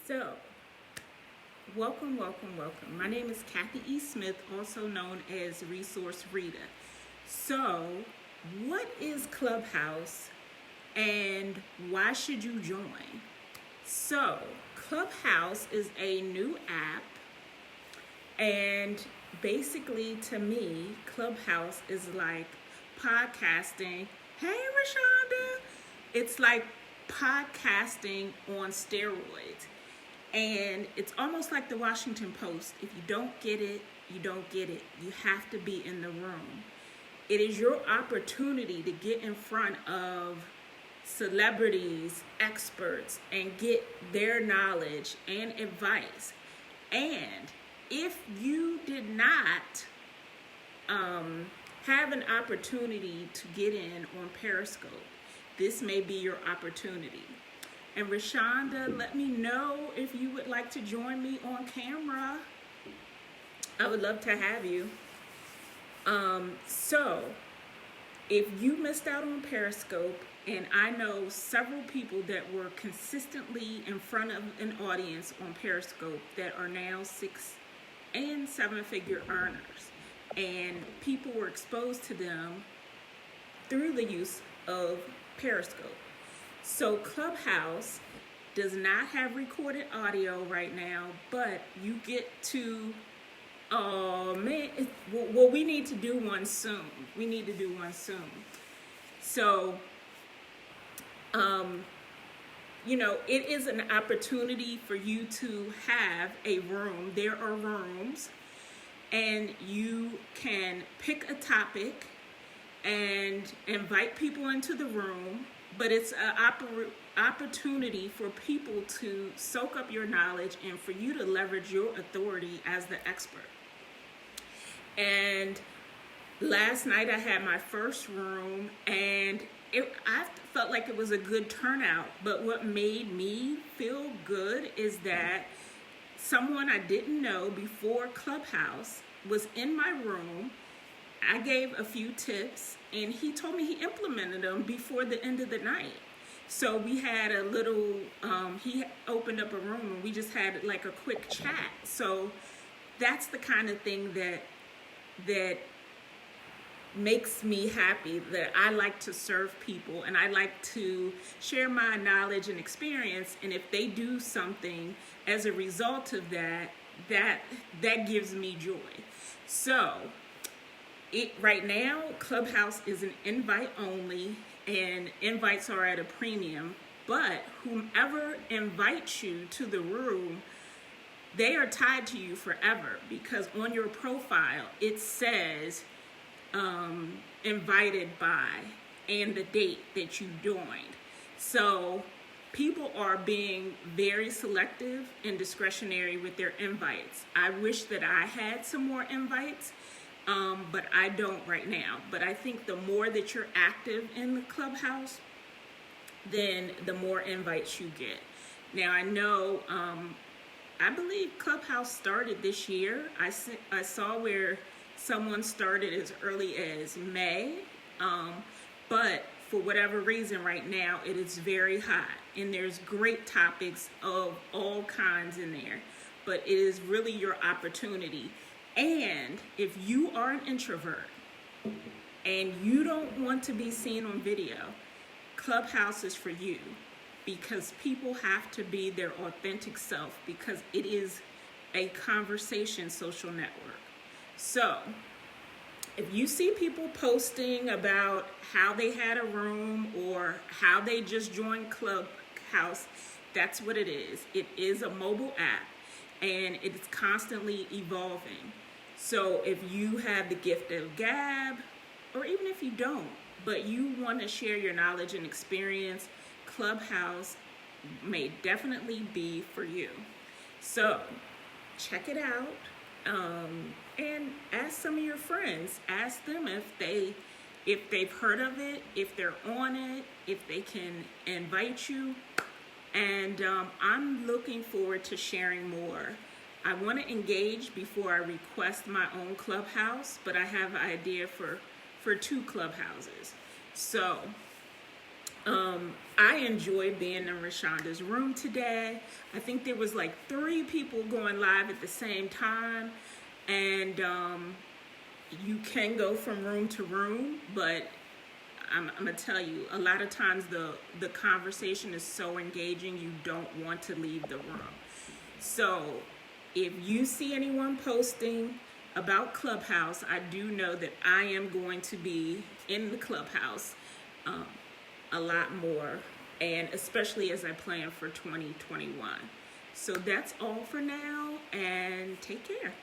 So, welcome. My name is Kathy E. Smith, also known as Resource Reader. So, what is Clubhouse and why should you join? So, Clubhouse is a new app, and basically to me, Clubhouse is like podcasting. Hey, Rashonda! It's like podcasting on steroids. And it's almost like the Washington Post. If you don't get it, you don't get it. You have to be in the room. It is your opportunity to get in front of celebrities, experts, and get their knowledge and advice. And if you did not have an opportunity to get in on Periscope, this may be your opportunity. And Rashonda, let me know if you would like to join me on camera. I would love to have you. So, if you missed out on Periscope, and I know several people that were consistently in front of an audience on Periscope that are now 6 and 7-figure earners, and people were exposed to them through the use of Periscope. So Clubhouse does not have recorded audio right now, but you get to, we need to do one soon. So, it is an opportunity for you to have a room. There are rooms, and you can pick a topic and invite people into the room. But it's an opportunity for people to soak up your knowledge and for you to leverage your authority as the expert. And last night I had my first room, and I felt like it was a good turnout. But what made me feel good is that someone I didn't know before Clubhouse was in my room. I gave a few tips, and he told me he implemented them before the end of the night. So we had a little, he opened up a room, and we just had like a quick chat. So that's the kind of thing that makes me happy, that I like to serve people, and I like to share my knowledge and experience. And if they do something as a result of that gives me joy. So right now, Clubhouse is an invite only, and invites are at a premium. But whomever invites you to the room, they are tied to you forever, because on your profile it says invited by and the date that you joined. So people are being very selective and discretionary with their invites. I wish that I had some more invites. But I don't right now. But I think the more that you're active in the Clubhouse, then the more invites you get. Now, I know, I believe Clubhouse started this year. I saw where someone started as early as May. But for whatever reason right now, it is very hot. And there's great topics of all kinds in there. But it is really your opportunity. And if you are an introvert and you don't want to be seen on video, Clubhouse is for you, because people have to be their authentic self, because it is a conversation social network. So if you see people posting about how they had a room or how they just joined Clubhouse, that's what it is. It is a mobile app, and it is constantly evolving. So if you have the gift of gab, or even if you don't, but you want to share your knowledge and experience, Clubhouse may definitely be for you. So check it out, and ask some of your friends. Ask them if they've heard of it, if they're on it, if they can invite you. And I'm looking forward to sharing more. I want to engage before I request my own Clubhouse, but I have an idea for 2 Clubhouses. So I enjoyed being in Rashonda's room today. I think there was like 3 people going live at the same time, and you can go from room to room, but I'm gonna tell you, a lot of times the conversation is so engaging, you don't want to leave the room. So if you see anyone posting about Clubhouse, I do know that I am going to be in the Clubhouse a lot more, and especially as I plan for 2021. So that's all for now, and take care.